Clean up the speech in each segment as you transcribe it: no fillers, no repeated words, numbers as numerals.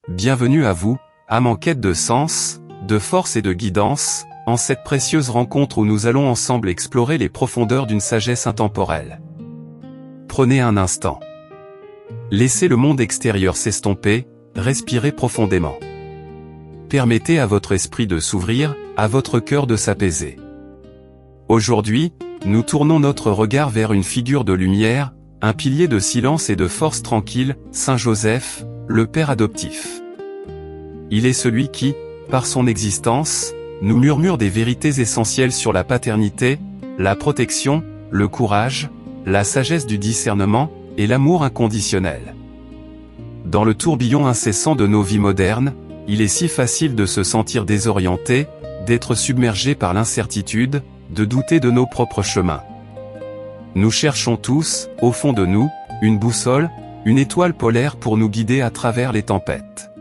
Bienvenue à vous, âme en quête de sens, de force et de guidance, en cette précieuse rencontre où nous allons ensemble explorer les profondeurs d'une sagesse intemporelle. Prenez un instant. Laissez le monde extérieur s'estomper, respirez profondément. Permettez à votre esprit de s'ouvrir, à votre cœur de s'apaiser. Aujourd'hui, nous tournons notre regard vers une figure de lumière, un pilier de silence et de force tranquille, Saint Joseph, le Père adoptif. Il est celui qui, par son existence, nous murmure des vérités essentielles sur la paternité, la protection, le courage, la sagesse du discernement, et l'amour inconditionnel. Dans le tourbillon incessant de nos vies modernes, il est si facile de se sentir désorienté, d'être submergé par l'incertitude, de douter de nos propres chemins. Nous cherchons tous, au fond de nous, une boussole, une étoile polaire pour nous guider à travers les tempêtes.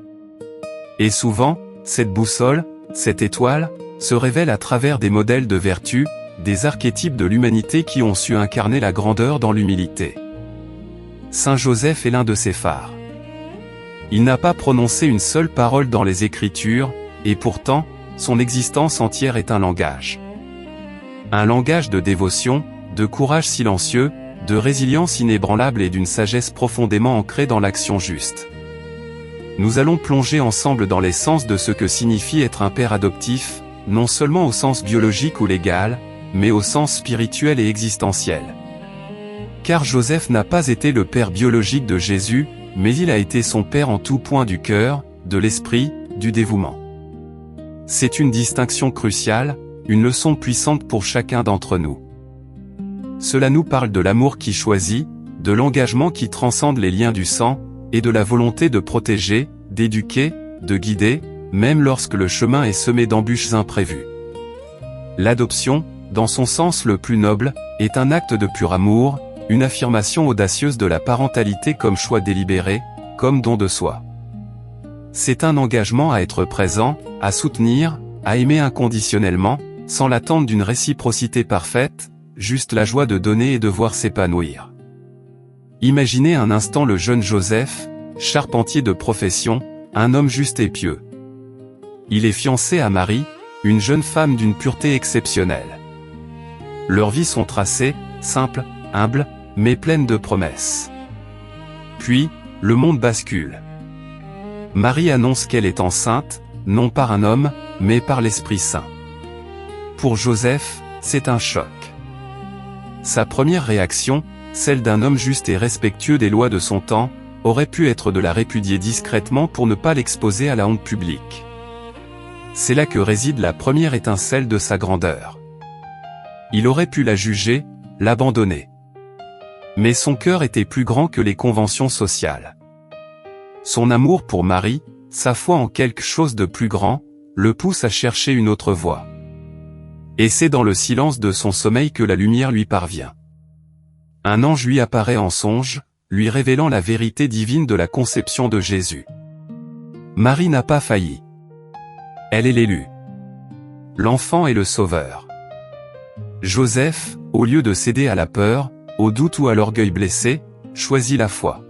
Et souvent, cette boussole, cette étoile, se révèle à travers des modèles de vertu, des archétypes de l'humanité qui ont su incarner la grandeur dans l'humilité. Saint Joseph est l'un de ces phares. Il n'a pas prononcé une seule parole dans les Écritures, et pourtant, son existence entière est un langage. Un langage de dévotion, de courage silencieux, de résilience inébranlable et d'une sagesse profondément ancrée dans l'action juste. Nous allons plonger ensemble dans l'essence de ce que signifie être un père adoptif, non seulement au sens biologique ou légal, mais au sens spirituel et existentiel. Car Joseph n'a pas été le père biologique de Jésus, mais il a été son père en tout point du cœur, de l'esprit, du dévouement. C'est une distinction cruciale, une leçon puissante pour chacun d'entre nous. Cela nous parle de l'amour qui choisit, de l'engagement qui transcende les liens du sang, et de la volonté de protéger, d'éduquer, de guider, même lorsque le chemin est semé d'embûches imprévues. L'adoption, dans son sens le plus noble, est un acte de pur amour, une affirmation audacieuse de la parentalité comme choix délibéré, comme don de soi. C'est un engagement à être présent, à soutenir, à aimer inconditionnellement, sans l'attente d'une réciprocité parfaite, juste la joie de donner et de voir s'épanouir. Imaginez un instant le jeune Joseph, charpentier de profession, un homme juste et pieux. Il est fiancé à Marie, une jeune femme d'une pureté exceptionnelle. Leurs vies sont tracées, simples, humbles, mais pleines de promesses. Puis, le monde bascule. Marie annonce qu'elle est enceinte, non par un homme, mais par l'Esprit Saint. Pour Joseph, c'est un choc. Sa première réaction, celle d'un homme juste et respectueux des lois de son temps, aurait pu être de la répudier discrètement pour ne pas l'exposer à la honte publique. C'est là que réside la première étincelle de sa grandeur. Il aurait pu la juger, l'abandonner. Mais son cœur était plus grand que les conventions sociales. Son amour pour Marie, sa foi en quelque chose de plus grand, le pousse à chercher une autre voie. Et c'est dans le silence de son sommeil que la lumière lui parvient. Un ange lui apparaît en songe, lui révélant la vérité divine de la conception de Jésus. Marie n'a pas failli. Elle est l'élu. L'enfant est le sauveur. Joseph, au lieu de céder à la peur, au doute ou à l'orgueil blessé, choisit la foi.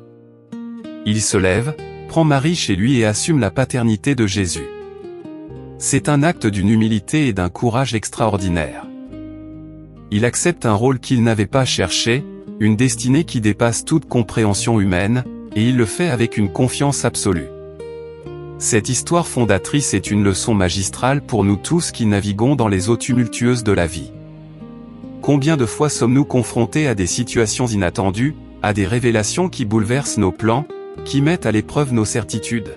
Il se lève, prend Marie chez lui et assume la paternité de Jésus. C'est un acte d'une humilité et d'un courage extraordinaire. Il accepte un rôle qu'il n'avait pas cherché, une destinée qui dépasse toute compréhension humaine, et il le fait avec une confiance absolue. Cette histoire fondatrice est une leçon magistrale pour nous tous qui naviguons dans les eaux tumultueuses de la vie. Combien de fois sommes-nous confrontés à des situations inattendues, à des révélations qui bouleversent nos plans, qui mettent à l'épreuve nos certitudes?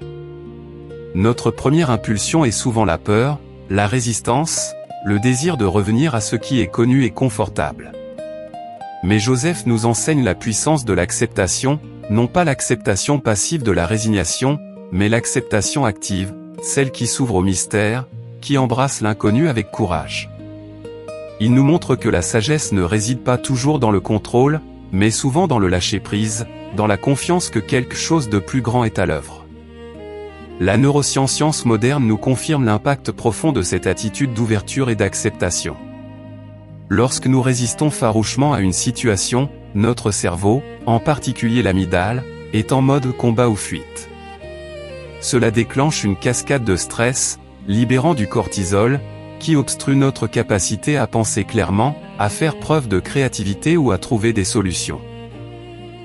Notre première impulsion est souvent la peur, la résistance, le désir de revenir à ce qui est connu et confortable. Mais Joseph nous enseigne la puissance de l'acceptation, non pas l'acceptation passive de la résignation, mais l'acceptation active, celle qui s'ouvre au mystère, qui embrasse l'inconnu avec courage. Il nous montre que la sagesse ne réside pas toujours dans le contrôle, mais souvent dans le lâcher-prise, dans la confiance que quelque chose de plus grand est à l'œuvre. La neuroscience moderne nous confirme l'impact profond de cette attitude d'ouverture et d'acceptation. Lorsque nous résistons farouchement à une situation, notre cerveau, en particulier l'amygdale, est en mode combat ou fuite. cela déclenche une cascade de stress, libérant du cortisol, qui obstrue notre capacité à penser clairement, à faire preuve de créativité ou à trouver des solutions.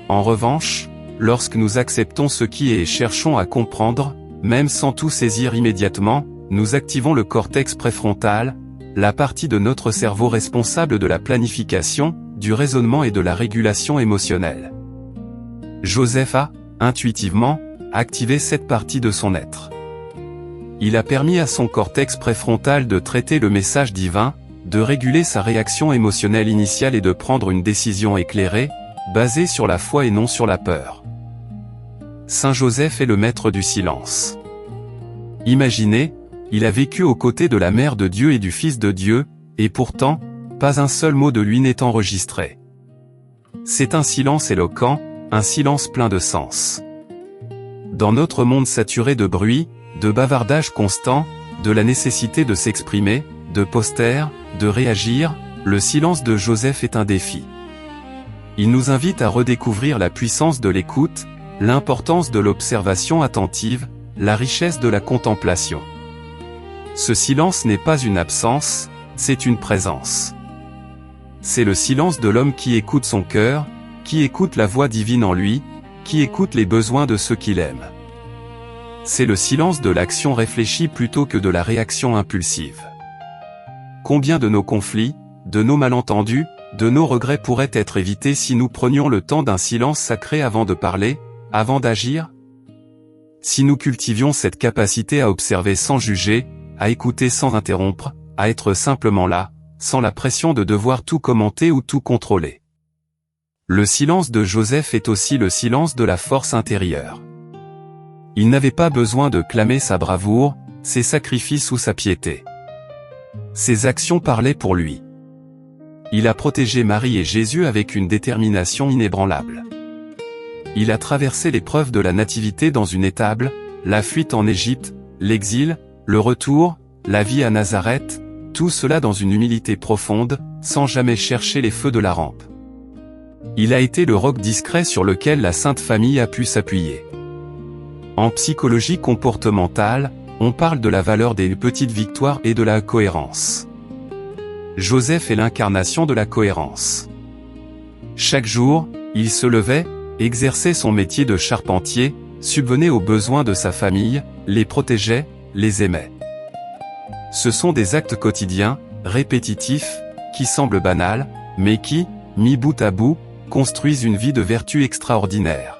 En revanche, lorsque nous acceptons ce qui est et cherchons à comprendre, même sans tout saisir immédiatement, nous activons le cortex préfrontal, la partie de notre cerveau responsable de la planification, du raisonnement et de la régulation émotionnelle. Joseph a, intuitivement, activé cette partie de son être. Il a permis à son cortex préfrontal de traiter le message divin, de réguler sa réaction émotionnelle initiale et de prendre une décision éclairée, basée sur la foi et non sur la peur. Saint Joseph est le maître du silence. Imaginez, il a vécu aux côtés de la Mère de Dieu et du Fils de Dieu, et pourtant, pas un seul mot de lui n'est enregistré. C'est un silence éloquent, un silence plein de sens. Dans notre monde saturé de bruit, de bavardage constant, de la nécessité de s'exprimer, de posters, de réagir, le silence de Joseph est un défi. Il nous invite à redécouvrir la puissance de l'écoute, l'importance de l'observation attentive, la richesse de la contemplation. Ce silence n'est pas une absence, c'est une présence. C'est le silence de l'homme qui écoute son cœur, qui écoute la voix divine en lui, qui écoute les besoins de ceux qu'il aime. C'est le silence de l'action réfléchie plutôt que de la réaction impulsive. Combien de nos conflits, de nos malentendus, de nos regrets pourraient être évités si nous prenions le temps d'un silence sacré avant de parler, avant d'agir? Si nous cultivions cette capacité à observer sans juger, à écouter sans interrompre, à être simplement là, sans la pression de devoir tout commenter ou tout contrôler. Le silence de Joseph est aussi le silence de la force intérieure. Il n'avait pas besoin de clamer sa bravoure, ses sacrifices ou sa piété. Ses actions parlaient pour lui. Il a protégé Marie et Jésus avec une détermination inébranlable. Il a traversé l'épreuve de la nativité dans une étable, la fuite en Égypte, l'exil, le retour, la vie à Nazareth, tout cela dans une humilité profonde, sans jamais chercher les feux de la rampe. Il a été le roc discret sur lequel la Sainte Famille a pu s'appuyer. En psychologie comportementale, on parle de la valeur des petites victoires et de la cohérence. Joseph est l'incarnation de la cohérence. Chaque jour, il se levait, exerçait son métier de charpentier, subvenait aux besoins de sa famille, les protégeait, les aimait. Ce sont des actes quotidiens, répétitifs, qui semblent banals, mais qui, mis bout à bout, construisent une vie de vertu extraordinaire.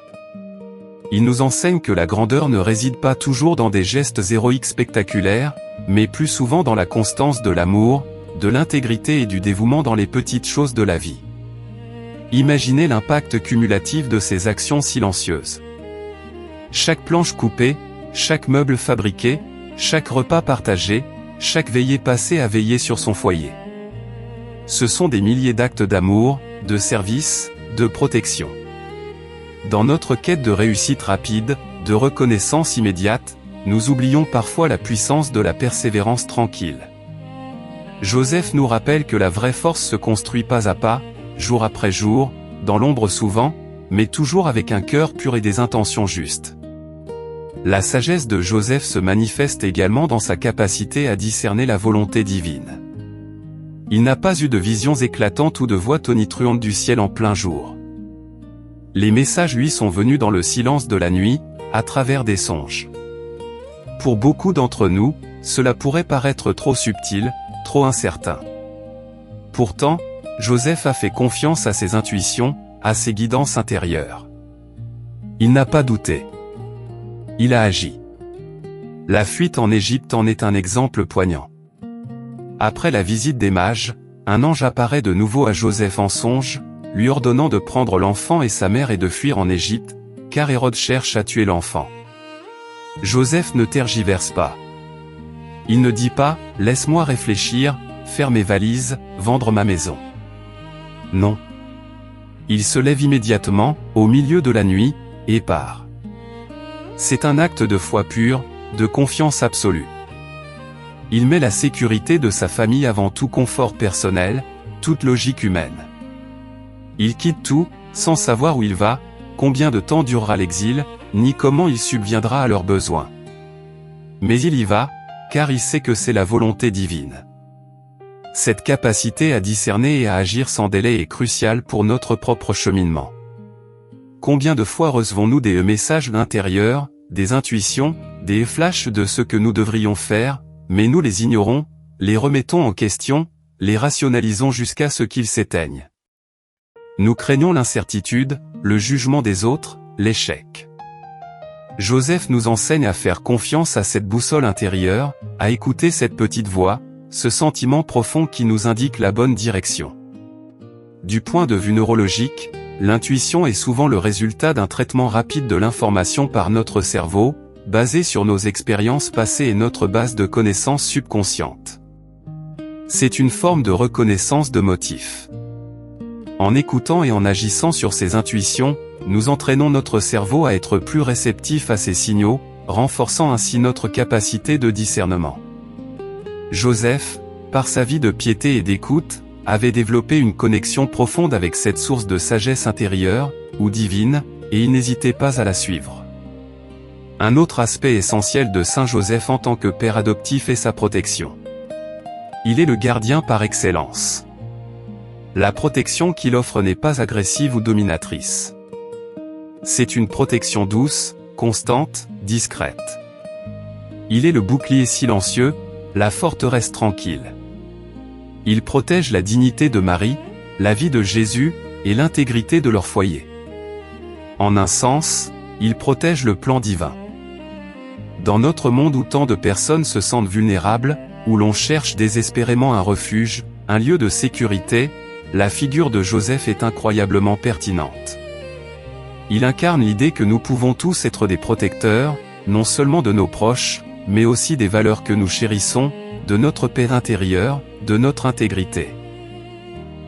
Il nous enseigne que la grandeur ne réside pas toujours dans des gestes héroïques spectaculaires, mais plus souvent dans la constance de l'amour, de l'intégrité et du dévouement dans les petites choses de la vie. Imaginez l'impact cumulatif de ces actions silencieuses. Chaque planche coupée, chaque meuble fabriqué, chaque repas partagé, chaque veillée passée à veiller sur son foyer. Ce sont des milliers d'actes d'amour, de service, de protection. Dans notre quête de réussite rapide, de reconnaissance immédiate, nous oublions parfois la puissance de la persévérance tranquille. Joseph nous rappelle que la vraie force se construit pas à pas, jour après jour, dans l'ombre souvent, mais toujours avec un cœur pur et des intentions justes. La sagesse de Joseph se manifeste également dans sa capacité à discerner la volonté divine. Il n'a pas eu de visions éclatantes ou de voix tonitruantes du ciel en plein jour. Les messages lui sont venus dans le silence de la nuit, à travers des songes. Pour beaucoup d'entre nous, cela pourrait paraître trop subtil, trop incertain. Pourtant, Joseph a fait confiance à ses intuitions, à ses guidances intérieures. Il n'a pas douté. Il a agi. La fuite en Égypte en est un exemple poignant. Après la visite des mages, un ange apparaît de nouveau à Joseph en songe, lui ordonnant de prendre l'enfant et sa mère et de fuir en Égypte, car Hérode cherche à tuer l'enfant. Joseph ne tergiverse pas. Il ne dit pas « Laisse-moi réfléchir, faire mes valises, vendre ma maison ». Non. Il se lève immédiatement, au milieu de la nuit, et part. C'est un acte de foi pure, de confiance absolue. Il met la sécurité de sa famille avant tout confort personnel, toute logique humaine. Il quitte tout, sans savoir où il va, combien de temps durera l'exil, ni comment il subviendra à leurs besoins. mais il y va, car il sait que c'est la volonté divine. Cette capacité à discerner et à agir sans délai est cruciale pour notre propre cheminement. Combien de fois recevons-nous des messages intérieurs, des intuitions, des flashs de ce que nous devrions faire, mais nous les ignorons, les remettons en question, les rationalisons jusqu'à ce qu'ils s'éteignent. Nous craignons l'incertitude, le jugement des autres, l'échec. Joseph nous enseigne à faire confiance à cette boussole intérieure, à écouter cette petite voix, ce sentiment profond qui nous indique la bonne direction. Du point de vue neurologique, l'intuition est souvent le résultat d'un traitement rapide de l'information par notre cerveau, basé sur nos expériences passées et notre base de connaissances subconscientes. C'est une forme de reconnaissance de motifs. En écoutant et en agissant sur ces intuitions, nous entraînons notre cerveau à être plus réceptif à ces signaux, renforçant ainsi notre capacité de discernement. Joseph, par sa vie de piété et d'écoute, avait développé une connexion profonde avec cette source de sagesse intérieure, ou divine, et il n'hésitait pas à la suivre. Un autre aspect essentiel de Saint Joseph en tant que père adoptif est sa protection. Il est le gardien par excellence. La protection qu'il offre n'est pas agressive ou dominatrice. C'est une protection douce, constante, discrète. Il est le bouclier silencieux, la forteresse tranquille. Il protège la dignité de Marie, la vie de Jésus, et l'intégrité de leur foyer. En un sens, il protège le plan divin. Dans notre monde où tant de personnes se sentent vulnérables, où l'on cherche désespérément un refuge, un lieu de sécurité, la figure de Joseph est incroyablement pertinente. Il incarne l'idée que nous pouvons tous être des protecteurs, non seulement de nos proches, mais aussi des valeurs que nous chérissons, de notre paix intérieure, de notre intégrité.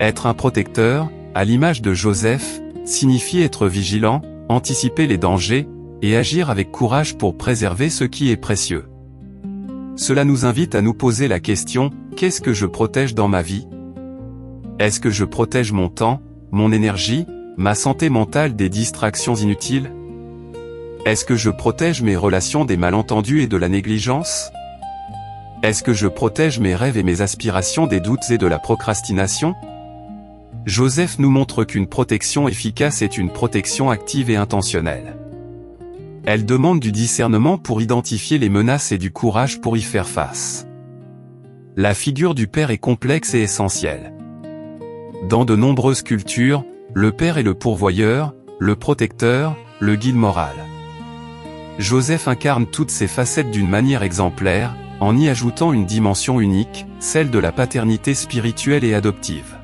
Être un protecteur, à l'image de Joseph, signifie être vigilant, anticiper les dangers, et agir avec courage pour préserver ce qui est précieux. Cela nous invite à nous poser la question, qu'est-ce que je protège dans ma vie? Est-ce que je protège mon temps, mon énergie, ma santé mentale des distractions inutiles? Est-ce que je protège mes relations des malentendus et de la négligence? Est-ce que je protège mes rêves et mes aspirations des doutes et de la procrastination? Joseph nous montre qu'une protection efficace est une protection active et intentionnelle. Elle demande du discernement pour identifier les menaces et du courage pour y faire face. La figure du père est complexe et essentielle. Dans de nombreuses cultures, le père est le pourvoyeur, le protecteur, le guide moral. Joseph incarne toutes ces facettes d'une manière exemplaire, en y ajoutant une dimension unique, celle de la paternité spirituelle et adoptive.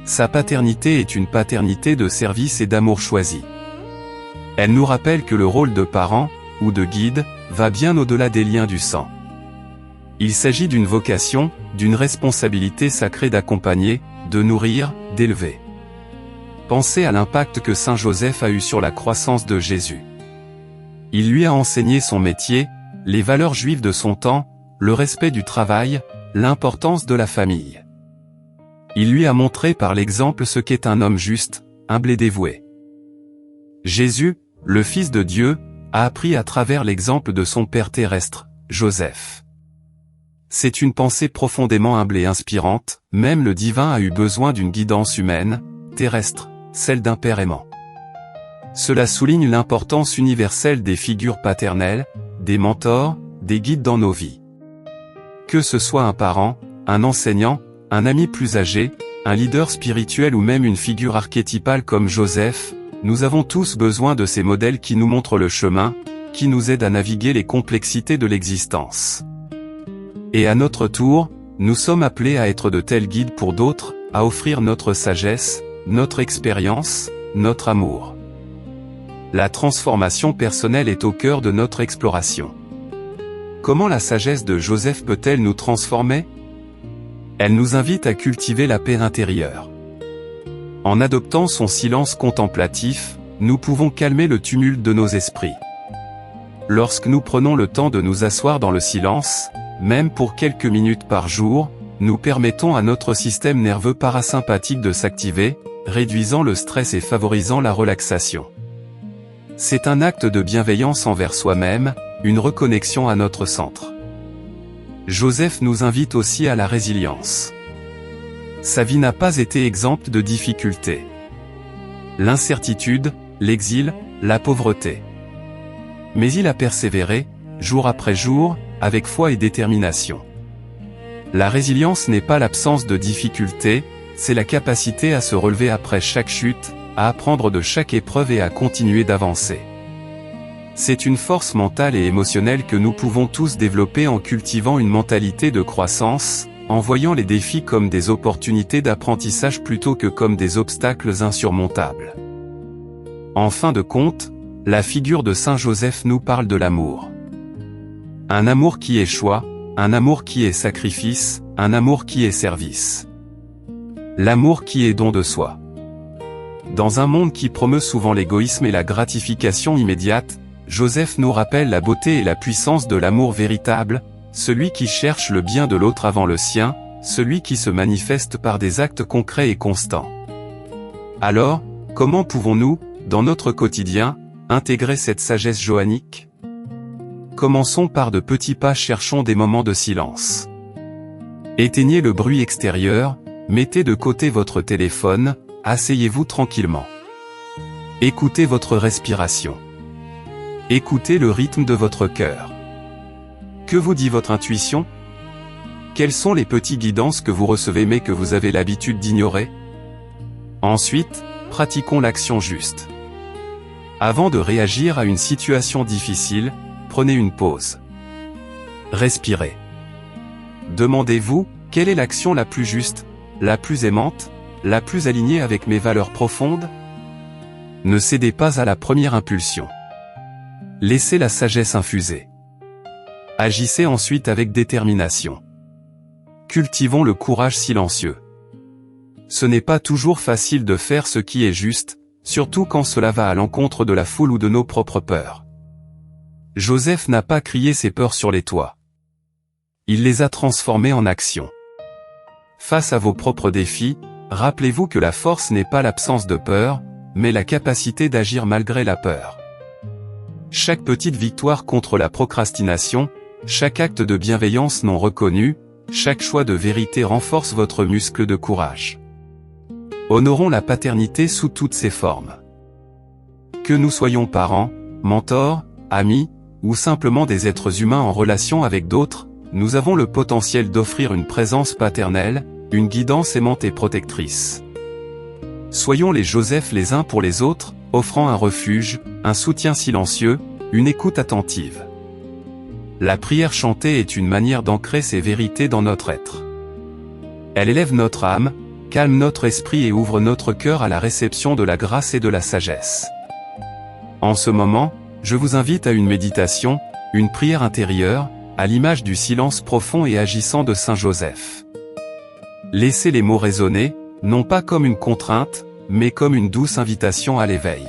Sa paternité est une paternité de service et d'amour choisi. Elle nous rappelle que le rôle de parent, ou de guide, va bien au-delà des liens du sang. Il s'agit d'une vocation, d'une responsabilité sacrée d'accompagner, de nourrir, d'élever. Pensez à l'impact que Saint Joseph a eu sur la croissance de Jésus. Il lui a enseigné son métier, les valeurs juives de son temps, le respect du travail, l'importance de la famille. Il lui a montré par l'exemple ce qu'est un homme juste, humble et dévoué. Jésus, le Fils de Dieu, a appris à travers l'exemple de son père terrestre, Joseph. C'est une pensée profondément humble et inspirante, même le divin a eu besoin d'une guidance humaine, terrestre, celle d'un père aimant. Cela souligne l'importance universelle des figures paternelles, des mentors, des guides dans nos vies. Que ce soit un parent, un enseignant, un ami plus âgé, un leader spirituel ou même une figure archétypale comme Joseph, nous avons tous besoin de ces modèles qui nous montrent le chemin, qui nous aident à naviguer les complexités de l'existence. Et à notre tour, nous sommes appelés à être de tels guides pour d'autres, à offrir notre sagesse, notre expérience, notre amour. La transformation personnelle est au cœur de notre exploration. Comment la sagesse de Joseph peut-elle nous transformer? Elle nous invite à cultiver la paix intérieure. En adoptant son silence contemplatif, nous pouvons calmer le tumulte de nos esprits. Lorsque nous prenons le temps de nous asseoir dans le silence, même pour quelques minutes par jour, nous permettons à notre système nerveux parasympathique de s'activer, réduisant le stress et favorisant la relaxation. C'est un acte de bienveillance envers soi-même, une reconnexion à notre centre. Joseph nous invite aussi à la résilience. Sa vie n'a pas été exempte de difficultés. L'incertitude, l'exil, la pauvreté. Mais il a persévéré, jour après jour, avec foi et détermination. La résilience n'est pas l'absence de difficultés, c'est la capacité à se relever après chaque chute, à apprendre de chaque épreuve et à continuer d'avancer. C'est une force mentale et émotionnelle que nous pouvons tous développer en cultivant une mentalité de croissance, en voyant les défis comme des opportunités d'apprentissage plutôt que comme des obstacles insurmontables. En fin de compte, la figure de Saint Joseph nous parle de l'amour. Un amour qui est choix, un amour qui est sacrifice, un amour qui est service. L'amour qui est don de soi. Dans un monde qui promeut souvent l'égoïsme et la gratification immédiate, Joseph nous rappelle la beauté et la puissance de l'amour véritable, celui qui cherche le bien de l'autre avant le sien, celui qui se manifeste par des actes concrets et constants. Alors, comment pouvons-nous, dans notre quotidien, intégrer cette sagesse johannique? Commençons par de petits pas, cherchons des moments de silence. Éteignez le bruit extérieur, mettez de côté votre téléphone, asseyez-vous tranquillement. Écoutez votre respiration. Écoutez le rythme de votre cœur. Que vous dit votre intuition? Quelles sont les petites guidances que vous recevez mais que vous avez l'habitude d'ignorer? Ensuite, pratiquons l'action juste. Avant de réagir à une situation difficile, prenez une pause. Respirez. Demandez-vous, quelle est l'action la plus juste, la plus aimante, la plus alignée avec mes valeurs profondes? Ne cédez pas à la première impulsion. Laissez la sagesse infuser. Agissez ensuite avec détermination. Cultivons le courage silencieux. Ce n'est pas toujours facile de faire ce qui est juste, surtout quand cela va à l'encontre de la foule ou de nos propres peurs. Joseph n'a pas crié ses peurs sur les toits. Il les a transformées en action. Face à vos propres défis, rappelez-vous que la force n'est pas l'absence de peur, mais la capacité d'agir malgré la peur. Chaque petite victoire contre la procrastination, chaque acte de bienveillance non reconnu, chaque choix de vérité renforce votre muscle de courage. Honorons la paternité sous toutes ses formes. Que nous soyons parents, mentors, amis, ou simplement des êtres humains en relation avec d'autres, nous avons le potentiel d'offrir une présence paternelle, une guidance aimante et protectrice. Soyons les Joseph les uns pour les autres, offrant un refuge, un soutien silencieux, une écoute attentive. La prière chantée est une manière d'ancrer ces vérités dans notre être. Elle élève notre âme, calme notre esprit et ouvre notre cœur à la réception de la grâce et de la sagesse. En ce moment, je vous invite à une méditation, une prière intérieure, à l'image du silence profond et agissant de Saint Joseph. Laissez les mots résonner, non pas comme une contrainte, mais comme une douce invitation à l'éveil.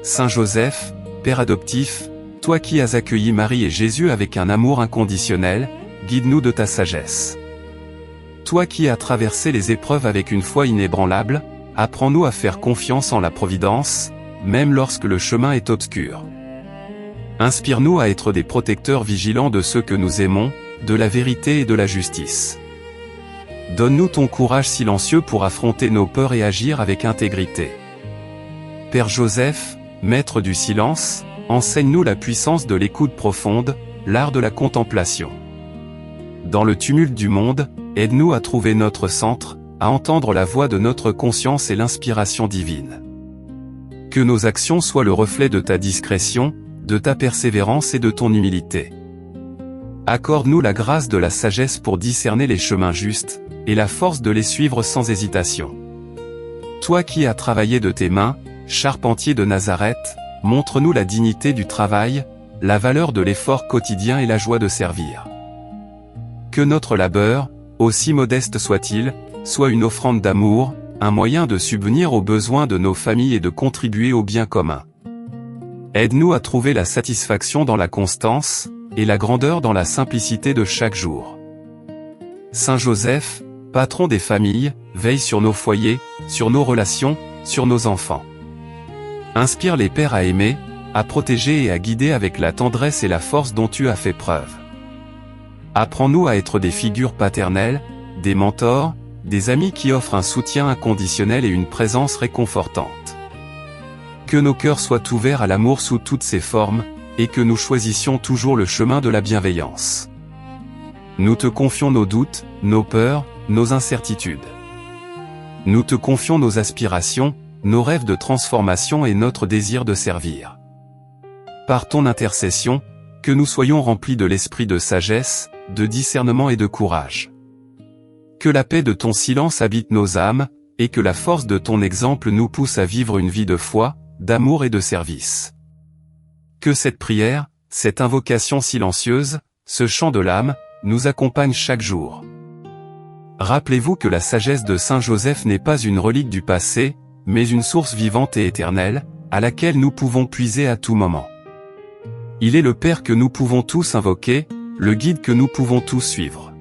Saint Joseph, Père adoptif, toi qui as accueilli Marie et Jésus avec un amour inconditionnel, guide-nous de ta sagesse. Toi qui as traversé les épreuves avec une foi inébranlable, apprends-nous à faire confiance en la providence, même lorsque le chemin est obscur. Inspire-nous à être des protecteurs vigilants de ceux que nous aimons, de la vérité et de la justice. Donne-nous ton courage silencieux pour affronter nos peurs et agir avec intégrité. Père Joseph, Maître du silence, enseigne-nous la puissance de l'écoute profonde, l'art de la contemplation. Dans le tumulte du monde, aide-nous à trouver notre centre, à entendre la voix de notre conscience et l'inspiration divine. Que nos actions soient le reflet de ta discrétion, de ta persévérance et de ton humilité. Accorde-nous la grâce de la sagesse pour discerner les chemins justes, et la force de les suivre sans hésitation. Toi qui as travaillé de tes mains, charpentier de Nazareth, montre-nous la dignité du travail, la valeur de l'effort quotidien et la joie de servir. Que notre labeur, aussi modeste soit-il, soit une offrande d'amour, un moyen de subvenir aux besoins de nos familles et de contribuer au bien commun. Aide-nous à trouver la satisfaction dans la constance, et la grandeur dans la simplicité de chaque jour. Saint Joseph, patron des familles, veille sur nos foyers, sur nos relations, sur nos enfants. Inspire les pères à aimer, à protéger et à guider avec la tendresse et la force dont tu as fait preuve. Apprends-nous à être des figures paternelles, des mentors, des amis qui offrent un soutien inconditionnel et une présence réconfortante. Que nos cœurs soient ouverts à l'amour sous toutes ses formes, et que nous choisissions toujours le chemin de la bienveillance. Nous te confions nos doutes, nos peurs, nos incertitudes. Nous te confions nos aspirations, nos rêves de transformation et notre désir de servir. Par ton intercession, que nous soyons remplis de l'esprit de sagesse, de discernement et de courage. Que la paix de ton silence habite nos âmes, et que la force de ton exemple nous pousse à vivre une vie de foi, d'amour et de service. Que cette prière, cette invocation silencieuse, ce chant de l'âme, nous accompagne chaque jour. Rappelez-vous que la sagesse de Saint Joseph n'est pas une relique du passé, mais une source vivante et éternelle, à laquelle nous pouvons puiser à tout moment. Il est le Père que nous pouvons tous invoquer, le guide que nous pouvons tous suivre.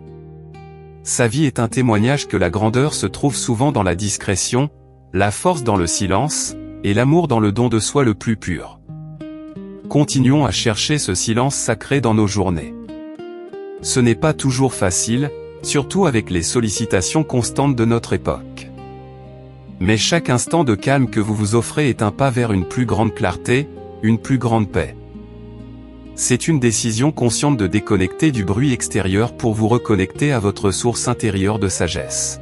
Sa vie est un témoignage que la grandeur se trouve souvent dans la discrétion, la force dans le silence, et l'amour dans le don de soi le plus pur. Continuons à chercher ce silence sacré dans nos journées. Ce n'est pas toujours facile, surtout avec les sollicitations constantes de notre époque. Mais chaque instant de calme que vous vous offrez est un pas vers une plus grande clarté, une plus grande paix. C'est une décision consciente de déconnecter du bruit extérieur pour vous reconnecter à votre source intérieure de sagesse.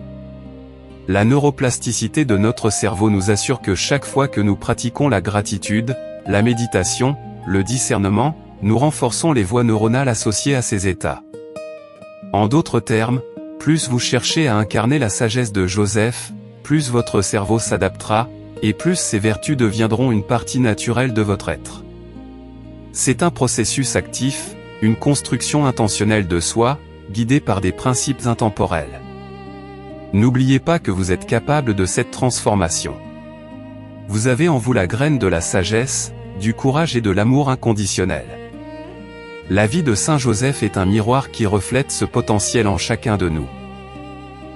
La neuroplasticité de notre cerveau nous assure que chaque fois que nous pratiquons la gratitude, la méditation, le discernement, nous renforçons les voies neuronales associées à ces états. En d'autres termes, plus vous cherchez à incarner la sagesse de Joseph, plus votre cerveau s'adaptera, et plus ces vertus deviendront une partie naturelle de votre être. C'est un processus actif, une construction intentionnelle de soi, guidée par des principes intemporels. N'oubliez pas que vous êtes capable de cette transformation. Vous avez en vous la graine de la sagesse, du courage et de l'amour inconditionnel. La vie de Saint Joseph est un miroir qui reflète ce potentiel en chacun de nous.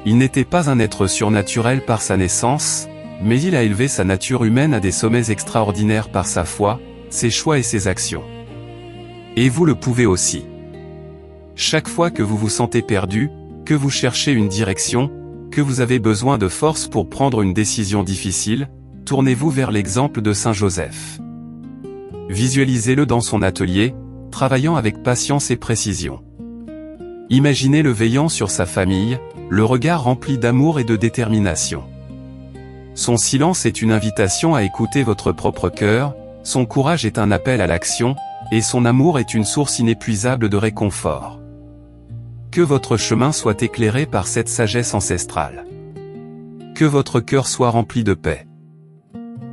Il n'était pas un être surnaturel par sa naissance, mais il a élevé sa nature humaine à des sommets extraordinaires par sa foi, ses choix et ses actions. Et vous le pouvez aussi. Chaque fois que vous vous sentez perdu, que vous cherchez une direction, que vous avez besoin de force pour prendre une décision difficile, tournez-vous vers l'exemple de Saint Joseph. Visualisez-le dans son atelier, travaillant avec patience et précision. Imaginez-le veillant sur sa famille, le regard rempli d'amour et de détermination. Son silence est une invitation à écouter votre propre cœur, son courage est un appel à l'action, et son amour est une source inépuisable de réconfort. Que votre chemin soit éclairé par cette sagesse ancestrale. Que votre cœur soit rempli de paix.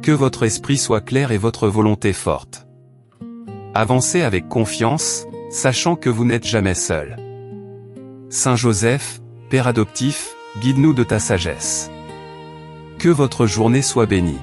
Que votre esprit soit clair et votre volonté forte. Avancez avec confiance, sachant que vous n'êtes jamais seul. Saint Joseph, Père adoptif, guide-nous de ta sagesse. Que votre journée soit bénie.